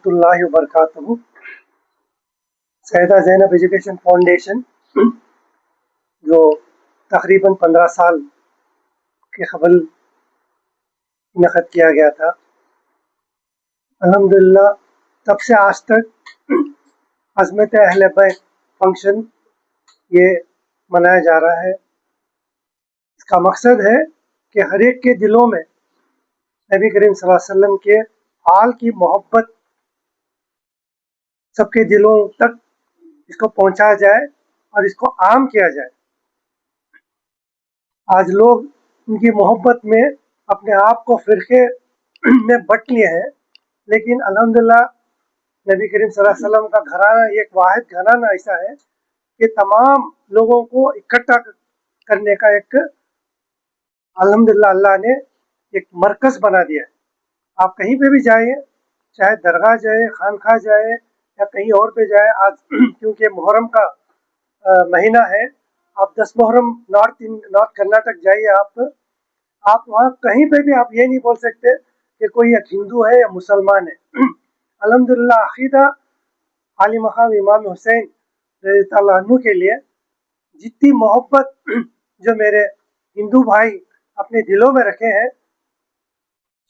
रहमतुल्लाहि व बरकातहू। Syeda Zainab education foundation जो तकरीबन 15 साल के क़बल इनक़द किया गया था, अल्हम्दुलिल्लाह तब से आज तक अज़मत अहले बैत फंक्शन ये मनाया जा रहा है। इसका मकसद है कि हर एक के दिलों में नबी करीम सल्लल्लाहु अलैहि वसल्लम के आल की मोहब्बत सबके दिलों तक इसको पहुंचाया जाए और इसको आम किया जाए। आज लोग उनकी मोहब्बत में अपने आप को फ़िरक़े में बट लिए हैं, लेकिन अल्हम्दुलिल्लाह नबी करीम सल्लल्लाहु अलैहि वसल्लम का घराना एक वाहिद घराना ऐसा है कि तमाम लोगों को इकट्ठा करने का एक अल्हम्दुलिल्लाह अल्लाह ने एक मरकज़ बना दिया है। आप कहीं पे भी जाइए, चाहे दरगाह जाए, खानखा जाए या कहीं और पे जाए, आज क्योंकि मुहर्रम का महीना है, आप 10 मुहर्रम नॉर्थ कर्नाटक जाइए, आप वहाँ कहीं पे भी आप ये नहीं बोल सकते कि कोई एक हिंदू है या मुसलमान है। अल्हम्दुलिल्लाह अक़ीदा आली मकाम इमाम हुसैन रज़ियल्लाहु अन्हु के लिए जितनी मोहब्बत जो मेरे हिंदू भाई अपने दिलों में रखे हैं,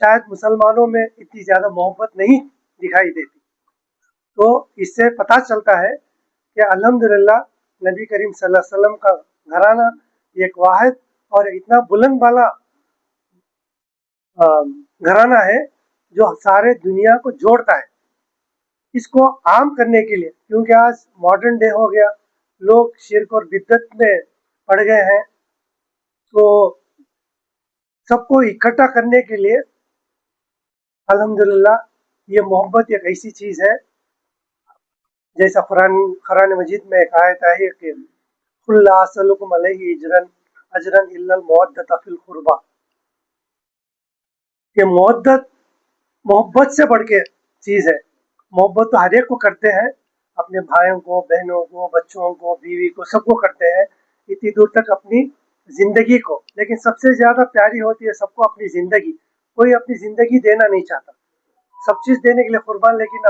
शायद मुसलमानों में इतनी ज़्यादा मोहब्बत नहीं दिखाई देती। तो इससे पता चलता है कि अल्हम्दुलिल्लाह नबी करीम सल्लल्लाहु अलैहि वसल्लम का घराना एक वाहिद और इतना बुलंद वाला घराना है जो सारे दुनिया को जोड़ता है। इसको आम करने के लिए, क्योंकि आज मॉडर्न डे हो गया, लोग शिर्क और बिद्दत में पड़ गए हैं, तो सबको इकट्ठा करने के लिए अल्हम्दुलिल्लाह ये मोहब्बत एक ऐसी चीज़ है, जैसा कुरान मजीद में एक आयत है कि कुल ला असलुकुम अलैहि अजरन इल्लल मवद्दत फिल कुर्बा, कि मोहब्बत से बढ़ के चीज़ है। मोहब्बत तो हर एक को करते हैं, अपने भाइयों को, बहनों को, बच्चों को, बीवी को, सबको करते हैं, इतनी दूर तक अपनी ज़िंदगी को, लेकिन सबसे ज़्यादा प्यारी होती है सबको अपनी ज़िंदगी। कोई अपनी ज़िंदगी देना नहीं चाहता, सब चीज़ देने के लिए कुर्बान, लेकिन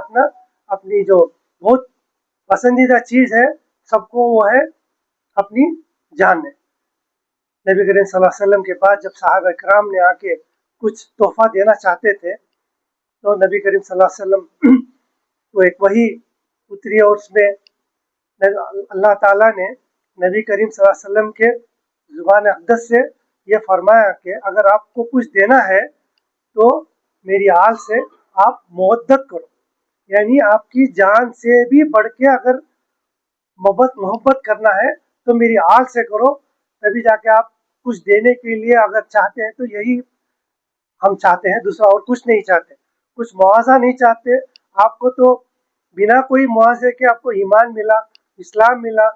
अपनी जो बहुत पसंदीदा चीज़ है सबको, वो है अपनी जान है। नबी करीम सल्लल्लाहु अलैहि वसल्लम के बाद जब सहाबा इकराम ने आके कुछ तोहफा देना चाहते थे, तो नबी करीम सल्लल्लाहु अलैहि वसल्लम तो एक वही उतरी और उसमें अल्लाह ताला ने नबी करीम सल्लल्लाहु अलैहि वसल्लम के ज़ुबान अक़दस से ये फरमाया कि अगर आपको कुछ देना है तो मेरी आल से आप मुवद्दत करो, यानी आपकी जान से भी बढ़ के अगर मोहब्बत करना है तो मेरी आल से करो, तभी जाके आप कुछ देने के लिए अगर चाहते हैं तो यही हम चाहते हैं, दूसरा और कुछ नहीं चाहते, कुछ मुआवजा नहीं चाहते। आपको तो बिना कोई मुआवजे के आपको ईमान मिला, इस्लाम मिला,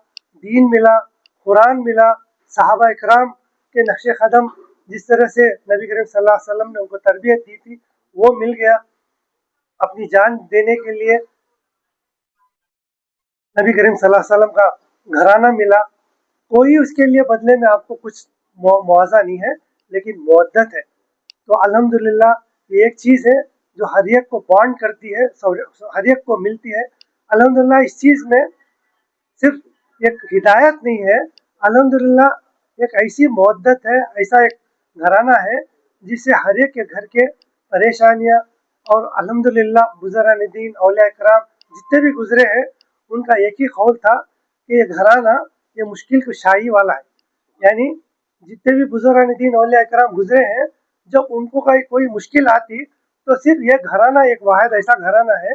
दीन मिला, कुरान मिला, सहाबा इकराम के नक्शे कदम जिस तरह से नबी करीम सल्लल्लाहु अलैहि वसल्लम ने उनको तरबियत दी थी वो मिल गया। अपनी जान देने के लिए नबी करीम सल्लल्लाहु अलैहि वसल्लम का घराना मिला, कोई उसके लिए बदले में आपको कुछ मुआवजा नहीं है, लेकिन मुवद्दत है। तो अल्हम्दुलिल्लाह ये एक चीज़ है जो हर एक को बॉन्ड करती है, हर एक को मिलती है। अल्हम्दुलिल्लाह इस चीज़ में सिर्फ एक हिदायत नहीं है, अल्हम्दुलिल्लाह एक ऐसी मुवद्दत है, ऐसा एक घराना है जिससे हर एक के घर के परेशानियाँ, और अल्हम्दुलिल्लाह बुज़ुर्गान दीन औलिया इकराम जितने भी गुजरे हैं उनका एक ही कौल था कि ये घराना ये मुश्किल कुशाई वाला है। यानी जितने भी बुज़ुर्गान दीन औलिया इकराम गुजरे हैं, जब उनको कोई मुश्किल आती तो सिर्फ ये घराना एक वाहिद ऐसा घराना है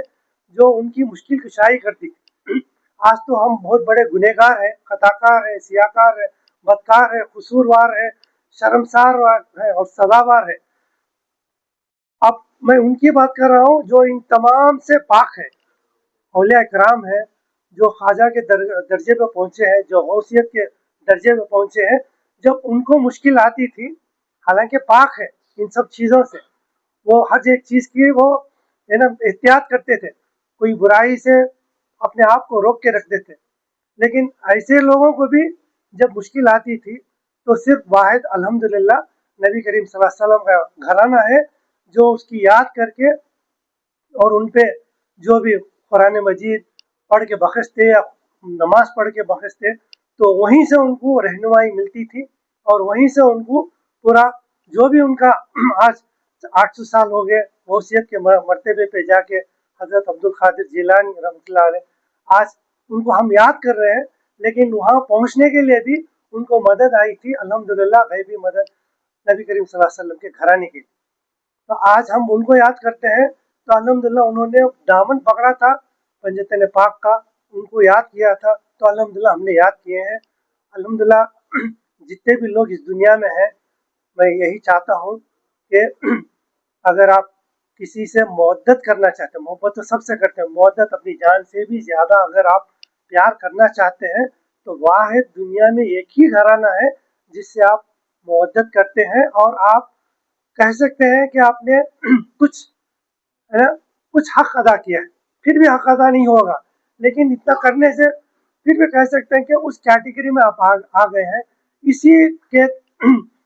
जो उनकी मुश्किल कुशाई करती। आज तो हम बहुत बड़े गुनहगार हैं, खताकार हैं, सियाकार हैं, बदकार हैं, कसूरवार हैं, शर्मसार है और सदावार है। अब मैं उनकी बात कर रहा हूँ जो इन तमाम से पाक है, औलिया इकराम है, जो ख्वाजा के दर्जे पे पहुँचे हैं, जो गौसियत के दर्जे पे पहुँचे हैं। जब उनको मुश्किल आती थी, हालांकि पाक है इन सब चीज़ों से, वो हर एक चीज़ की वो है ना एहतियात करते थे, कोई बुराई से अपने आप को रोक के रखते थे। लेकिन ऐसे लोगों को भी जब मुश्किल आती थी तो सिर्फ वाहिद अल्हम्दुलिल्लाह नबी करीम सल्लल्लाहु अलैहि वसल्लम का घराना है जो उसकी याद करके और उन पे जो भी कुरान मजीद पढ़ के बखशते या नमाज पढ़ के बखशते, तो वहीं से उनको रहनुमाई मिलती थी और वहीं से उनको पूरा जो भी उनका आज 800 साल हो गए वसीयत के मर्तबे पे जाके हजरत अब्दुल कादिर जिलानी रहमतुल्लाह अलैह आज उनको हम याद कर रहे हैं, लेकिन वहाँ पहुँचने के लिए भी उनको मदद आई थी अल्हम्दुलिल्लाह, गैबी मदद नबी करीम सल्लल्लाहु अलैहि वसल्लम के घराने की। तो आज हम उनको याद करते हैं, तो अल्हम्दुलिल्लाह उन्होंने दामन पकड़ा था पंजतन पाक का, उनको याद किया था, तो अल्हम्दुलिल्लाह हमने याद किए हैं। अल्हम्दुलिल्लाह जितने भी लोग इस दुनिया में हैं, मैं यही चाहता हूँ कि अगर आप किसी से मोहब्बत करना चाहते हैं, मोहब्बत तो सबसे करते हैं, मोहब्बत अपनी जान से भी ज़्यादा अगर आप प्यार करना चाहते हैं, तो वाहिद दुनिया में एक ही घराना है जिससे आप मोहब्बत करते हैं। और आप कह सकते हैं कि आपने कुछ है ना कुछ हक अदा किया है, फिर भी हक अदा नहीं होगा, लेकिन इतना करने से फिर भी कह सकते हैं कि उस कैटेगरी में आप आ गए हैं। इसी के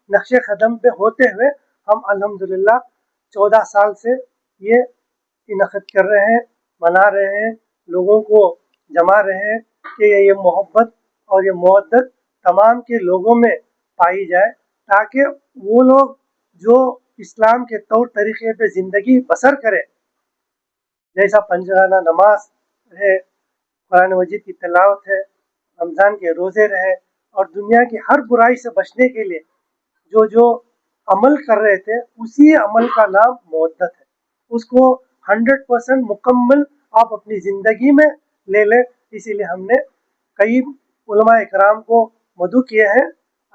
नक्शे कदम पे होते हुए हम अल्हम्दुलिल्लाह 14 साल से ये इनक़द कर रहे हैं, मना रहे हैं, लोगों को जमा रहे हैं कि ये मोहब्बत और ये मवद्दत तमाम के लोगों में पाई जाए, ताकि वो लोग जो इस्लाम के तौर तरीके पे ज़िंदगी बसर करें, जैसा पंजगाना नमाज है, कुरान मजीद की तिलावत है, रमज़ान के रोज़े रहे, और दुनिया की हर बुराई से बचने के लिए जो जो अमल कर रहे थे, उसी अमल का नाम मवद्दत है। उसको 100% मुकम्मल आप अपनी ज़िंदगी में ले लें। इसीलिए हमने कई उलमा इकराम को मदऊ किए हैं,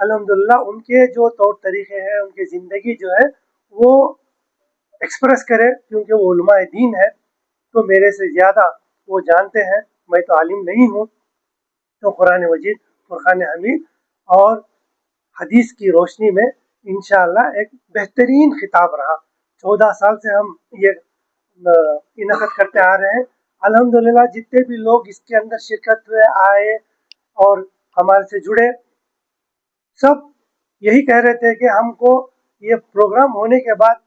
अल्हम्दुलिल्लाह उनके जो तौर तरीके हैं, उनकी ज़िंदगी जो है वो एक्सप्रेस करें, क्योंकि वो उलमा दीन है, तो मेरे से ज़्यादा वो जानते हैं, मैं तो आलिम नहीं हूँ। तो कुरान मजीद, फुरक़ान हमीद और हदीस की रोशनी में इंशाअल्लाह एक बेहतरीन खिताब रहा। 14 साल से हम ये इनक़द करते आ रहे हैं। अल्हम्दुलिल्लाह जितने भी लोग इसके अंदर शिरकत हुए, आए और हमारे से जुड़े, सब यही कह रहे थे कि हमको ये प्रोग्राम होने के बाद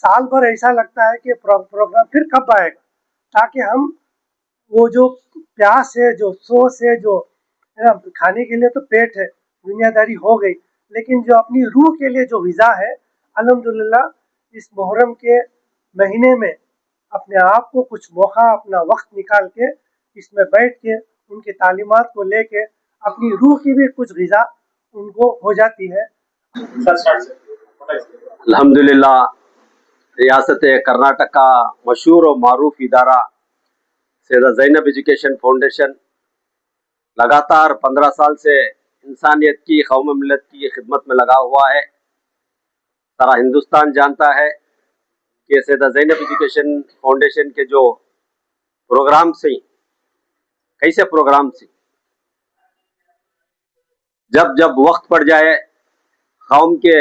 साल भर ऐसा लगता है कि प्रोग्राम फिर कब आएगा, ताकि हम वो जो प्यास है, जो सोच है, जो है ना, खाने के लिए तो पेट है, दुनियादारी हो गई, लेकिन जो अपनी रूह के लिए जो ग़िज़ा है, अल्हम्दुलिल्लाह इस मुहर्रम के महीने में अपने आप को कुछ मौका, अपना वक्त निकाल के इसमें बैठ के उनकी तालीमात को लेके अपनी रूह की भी कुछ ग़िज़ा उनको हो जाती है। अल्हम्दुलिल्लाह रियासत कर्नाटक का मशहूर और मारूफ इदारा सैयदा ज़ैनब एजुकेशन फाउंडेशन लगातार 15 साल से इंसानियत की, कौम मिल्लत की खिदमत में लगा हुआ है। सारा हिंदुस्तान जानता है कि सैयदा ज़ैनब एजुकेशन फाउंडेशन के जो प्रोग्राम से कैसे प्रोग्राम से जब जब वक्त पड़ जाए कौम के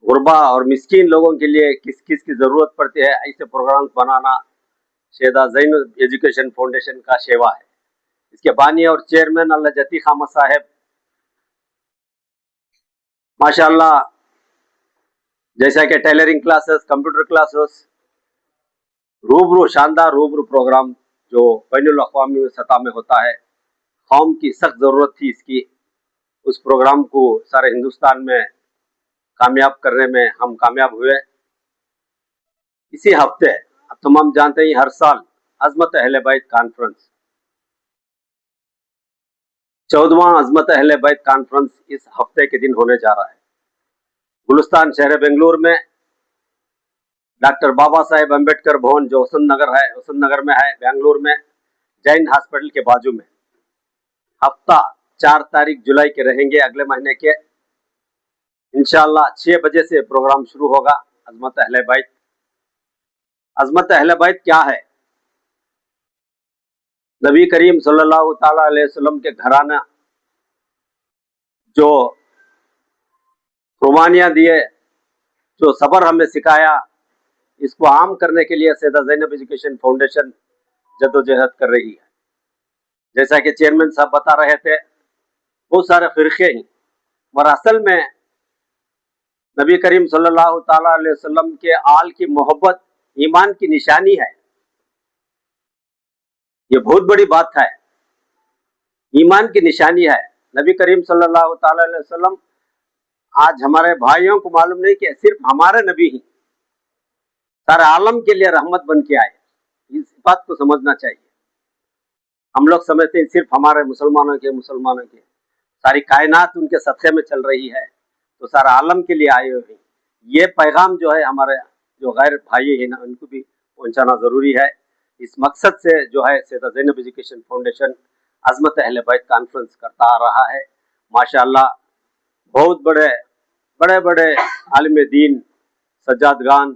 गुरबा और मिस्कीन लोगों के लिए किस किस की ज़रूरत पड़ती है, ऐसे प्रोग्राम्स बनाना सैयदा ज़ैनब एजुकेशन फाउंडेशन का सेवा है। इसके बानी और चेयरमैन अल्लाह जती खामा साहब माशाअल्लाह, जैसा कि टेलरिंग क्लासेस, कंप्यूटर क्लासेस, रूबरू शानदार रूबरू प्रोग्राम जो बैनुल अक़वामी सतह में होता है, कौम की सख्त ज़रूरत थी इसकी। उस प्रोग्राम को सारे हिंदुस्तान में कामयाब करने में हम कामयाब हुए। इसी हफ्ते अब तमाम जानते हैं, हर साल अज़मत अहले बैत कॉन्फ्रेंस, 14वां अज़मत अहले बैत कॉन्फ्रेंस इस हफ्ते के दिन होने जा रहा है। गुलिस्तान शहर बेंगलुरु में डॉक्टर बाबा साहेब अम्बेडकर भवन जो हुसन नगर में है, बेंगलुरु में जैन हॉस्पिटल के बाजू में, हफ्ता 4 तारीख जुलाई के रहेंगे, अगले महीने के इंशाअल्लाह 6 बजे से प्रोग्राम शुरू होगा। अज़मत अहले बैत, अज़मत अहले बैत क्या है? नबी करीम सल्लल्लाहु ताला अलैहि वसल्लम के घराना जो कुर्बानियाँ दिए, जो सब्र हमें सिखाया, इसको आम करने के लिए सैयदा ज़ैनब एजुकेशन फाउंडेशन जद्दोजहद कर रही है। जैसा कि चेयरमैन साहब बता रहे थे, बहुत सारे फ़िरक़े हैं, और असल में नबी करीम सल्लल्लाहु ताला अलैहि वसल्लम के आल की मोहब्बत ईमान की निशानी है। ये बहुत बड़ी बात है, ईमान की निशानी है। नबी करीम सल्लल्लाहु ताला अलैहि वसल्लम आज हमारे भाइयों को मालूम नहीं कि सिर्फ हमारे नबी ही सारे आलम के लिए रहमत बन के आए। इस बात को समझना चाहिए। हम लोग समझते हैं सिर्फ हमारे मुसलमानों के, सारी कायनात उनके सदक़े में चल रही है, तो सारा आलम के लिए आए हुए हैं। ये पैगाम जो है हमारे जो गैर भाई हैं ना, उनको भी पहुंचाना ज़रूरी है। इस मकसद से जो है सैयदा ज़ैनब एजुकेशन फाउंडेशन अज़मत अहले बैत कॉन्फ्रेंस करता आ रहा है। माशाअल्लाह बहुत बड़े बड़े आलिम दीन, सज्जादगान,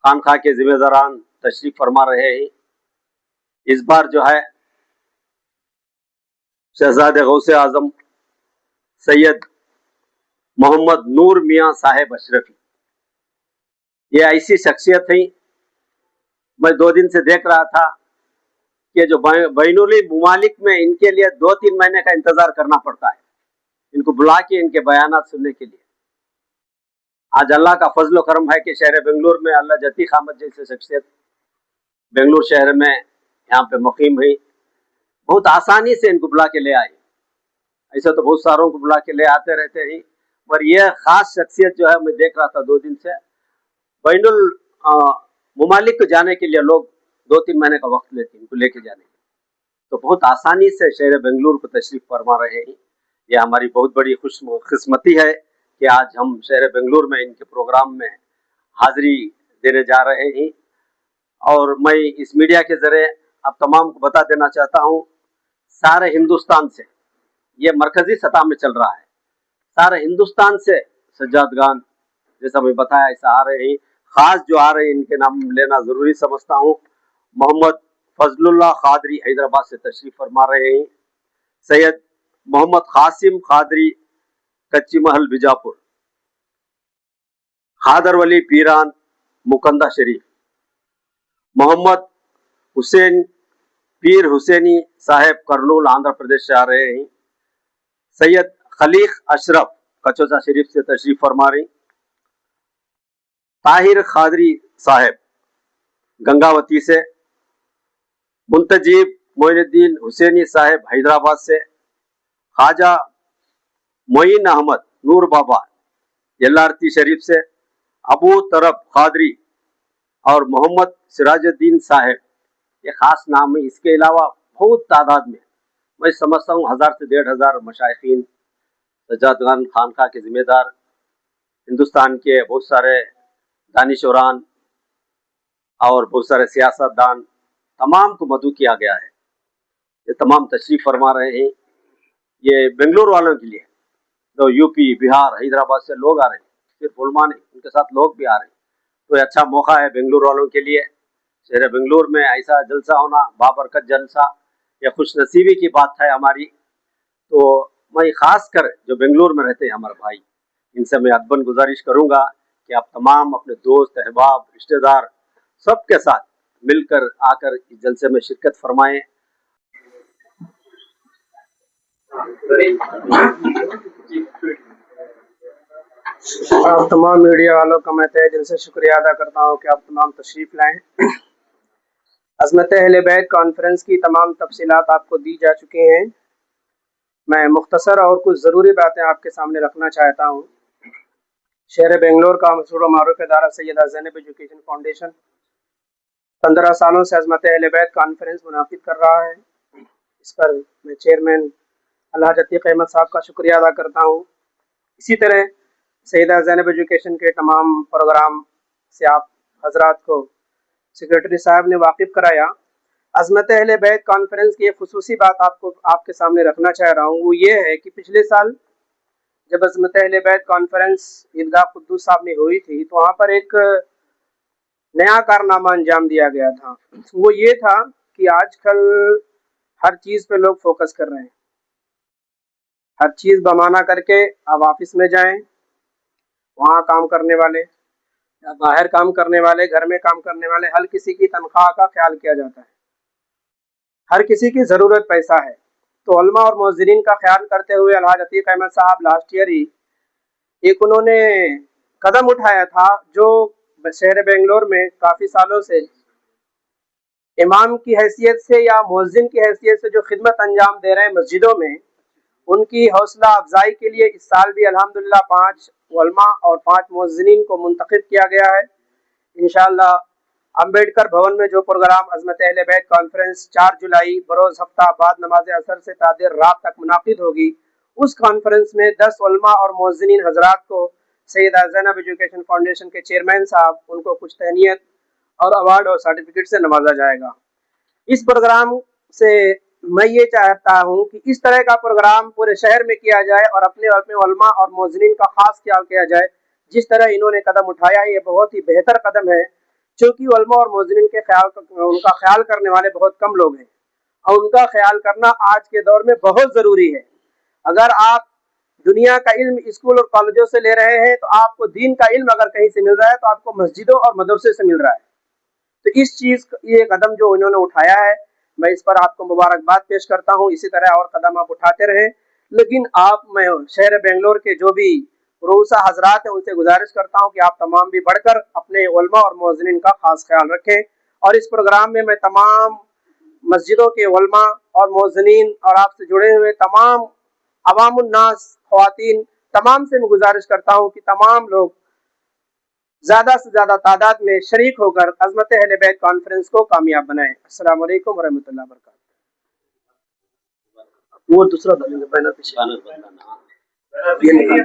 खानखा के ज़िम्मेदारान तशरीफ़ फरमा रहे हैं। इस बार जो है शहजादे गौसे आज़म सैयद मोहम्मद नूर मियाँ साहेब अशरफी, ये ऐसी शख्सियत थी, मैं 2 दिन से देख रहा था कि जो बैनुल मुमालिक में इनके लिए 2-3 महीने का इंतज़ार करना पड़ता है, इनको बुला के इनके बयानात सुनने के लिए। आज अल्लाह का फजल करम है कि शहर बेंगलुरु में अल्लाह जतीक अहमद जैसे शख्सियत बेंगलुरु शहर में यहाँ पे मुकीम हुई, बहुत आसानी से इनको बुला के ले आए। ऐसा तो बहुत सारों को बुला के ले आते रहते हैं, पर यह ख़ास शख्सियत जो है मैं देख रहा था 2 दिन से, बैनुल मुमालिक को जाने के लिए लोग 2-3 महीने का वक्त लेते हैं इनको लेके जाने के, तो बहुत आसानी से शहर बेंगलुरु को तशरीफ़ फरमा रहे हैं। यह हमारी बहुत बड़ी खुशकिस्मती है कि आज हम शहर बेंगलुरु में इनके प्रोग्राम में हाज़िरी देने जा रहे हैं। और मैं इस मीडिया के ज़रिए अब तमाम को बता देना चाहता हूँ, सारे हिंदुस्तान से ये मरकज़ी सतह में चल रहा है, सारे हिंदुस्तान से सज्जादगान जैसा मैं बताया ऐसा आ रहे हैं। ख़ास जो आ रहे हैं इनके नाम लेना ज़रूरी समझता हूँ। मोहम्मद फजलुल्लाह खादरी हैदराबाद से तशरीफ़ फरमा रहे हैं, सैयद मोहम्मद कासिम खादरी कच्ची महल बीजापुर, खादर वली पीरान मुकंदा शरीफ, मोहम्मद हुसैन पीर हुसैनी साहेब करनूल आंध्र प्रदेश से आ रहे हैं, सैयद खलीक अशरफ कचौसा शरीफ से तशरीफ़ फरमा रही, ताहिर खादरी साहेब गंगावती से, मुंतजीब मोइनुद्दीन हुसैनी साहेब हैदराबाद से, ख्वाजा मोइन अहमद नूर बाबा यल्लारती शरीफ से, अबू तरब खादरी और मोहम्मद सिराजुद्दीन साहेब, ये ख़ास नाम है। इसके अलावा बहुत तादाद में मैं समझता हूँ 1000 से 1500 मशाइखीन, सज्जादगान, खानखा के ज़िम्मेदार, हिंदुस्तान के बहुत सारे दानिशवरान और बहुत सारे सियासतदान, तमाम को मदऊ किया गया है। ये तमाम तशरीफ़ फरमा रहे हैं। ये बेंगलुरु वालों के लिए, तो यूपी, बिहार, हैदराबाद से लोग आ रहे हैं, सिर्फ उलमा नहीं, उनके साथ लोग भी आ रहे हैं। तो ये अच्छा मौका है बेंगलुरु वालों के लिए। शहर बेंगलुरु में ऐसा जलसा होना, बाबरकत जलसा, यह खुश नसीबी की बात है हमारी। तो मैं ख़ास कर जो बेंगलुरु में रहते हैं हमारे भाई, इनसे मैं अदबन गुजारिश करूँगा कि आप तमाम अपने दोस्त, अहबाब, रिश्तेदार सबके साथ मिलकर आकर इस जलसे में शिरकत फरमाएँ। आप तमाम मीडिया वालों का मैं तहे दिल से शुक्रिया अदा करता हूँ कि आप तमाम तशरीफ़ लाएँ। अज़मत अहले बैत कॉन्फ्रेंस की तमाम तफसीलात आपको दी जा चुकी हैं। मैं मुख्तसर और कुछ ज़रूरी बातें आपके सामने रखना चाहता हूँ। शहर बेंगलुरु का मशहूर व मारूफ इदारा सैयदा ज़ैनब एजुकेशन फाउंडेशन 15 सालों से अज़मत अहले बैत कॉन्फ्रेंस मुनाकिद कर रहा है। इस पर मैं चेयरमैन अलहाज अतीक अहमद साहब का शुक्रिया अदा करता हूँ। इसी तरह सैयदा ज़ैनब एजुकेशन के तमाम प्रोग्राम से आप हजरात को सेक्रेटरी साहब ने वाकिफ़ कराया। अज़मत अहले बैत कॉन्फ्रेंस की एक खुसूसी बात आपके सामने रखना चाह रहा हूँ, वो ये है कि पिछले साल जब अज़मत अहले बैत कॉन्फ्रेंस ईदगाह कुद्दूस साहब में हुई थी, तो वहाँ पर एक नया कारनामा अंजाम दिया गया था। वो ये था कि आजकल हर चीज़ पे लोग फोकस कर रहे हैं, हर चीज़ बमाना करके आप ऑफिस में जाएं, वहाँ काम करने वाले या बाहर काम करने वाले, घर में काम करने वाले, हर किसी की तनख्वाह का ख्याल किया जाता है, हर किसी की ज़रूरत पैसा है। तो उलमा और मुअज़्ज़िनीन का ख्याल करते हुए अलहाज अतीक अहमद साहब लास्ट ईयर ही एक उन्होंने कदम उठाया था, जो शहर बेंगलुरु में काफ़ी सालों से इमाम की हैसियत से या मुअज्जिन की हैसियत से जो खिदमत अंजाम दे रहे हैं मस्जिदों में, उनकी हौसला अफजाई के लिए इस साल भी अल्हम्दुलिल्लाह 5 उलमा और 5 मुअज्जिनीन को मुंतखब किया गया है। इंशाअल्लाह अम्बेडकर भवन में जो प्रोग्राम अज़मत अहले बैत कॉन्फ्रेंस 4 जुलाई बरोज़ हफ्ता बाद नमाज असर से तादेर रात तक मुनाकिद होगी, उस कॉन्फ्रेंस में 10 उलमा और मुअज्जिनीन हजरात को सैयदा ज़ैनब एजुकेशन फाउंडेशन के चेयरमैन साहब उनको कुछ तहनीत और अवार्ड और सर्टिफिकेट से नवाजा जाएगा। इस प्रोग्राम से मैं ये चाहता हूँ कि इस तरह का प्रोग्राम पूरे शहर में किया जाए और अपने अपने उलमा और मुअज्जिनीन का खास ख्याल किया जाए। जिस तरह इन्होंने कदम उठाया है ये बहुत ही बेहतर कदम है, क्योंकि उलमा और मुअज्जिनीन के उनका ख्याल करने वाले बहुत कम लोग हैं और उनका ख्याल करना आज के दौर में बहुत ज़रूरी है। अगर आप दुनिया का इल्म स्कूल और कॉलेजों से ले रहे हैं तो आपको दीन का इल्म अगर कहीं से मिल रहा है तो आपको मस्जिदों और मदरसे से मिल रहा है। तो इस चीज़ ये कदम जो इन्होंने उठाया है, मैं इस पर आपको मुबारकबाद पेश करता हूँ। इसी तरह और कदम आप उठाते रहें। लेकिन मैं शहर बेंगलोर के जो भी रूसा हजरात हैं उनसे गुजारिश करता हूँ कि आप तमाम भी बढ़कर अपने उलमा और मुअज्जिनीन का खास ख्याल रखें। और इस प्रोग्राम में मैं तमाम मस्जिदों के उलमा और मुअज्जिनीन और आपसे जुड़े हुए तमाम अवामुन्नास ख्वातीन तमाम से मैं गुजारिश करता हूँ कि तमाम लोग ज़्यादा से ज़्यादा तादाद में शरीक होकर अज़मत अहले बैत कॉन्फ्रेंस को कामयाब बनाएं। अस्सलामु अलैकुम वरहमतुल्लाहि वबरकातुहू। वो दूसरा डालेंगे बैनर पीछे। बैनर बनाना। ये निकालो।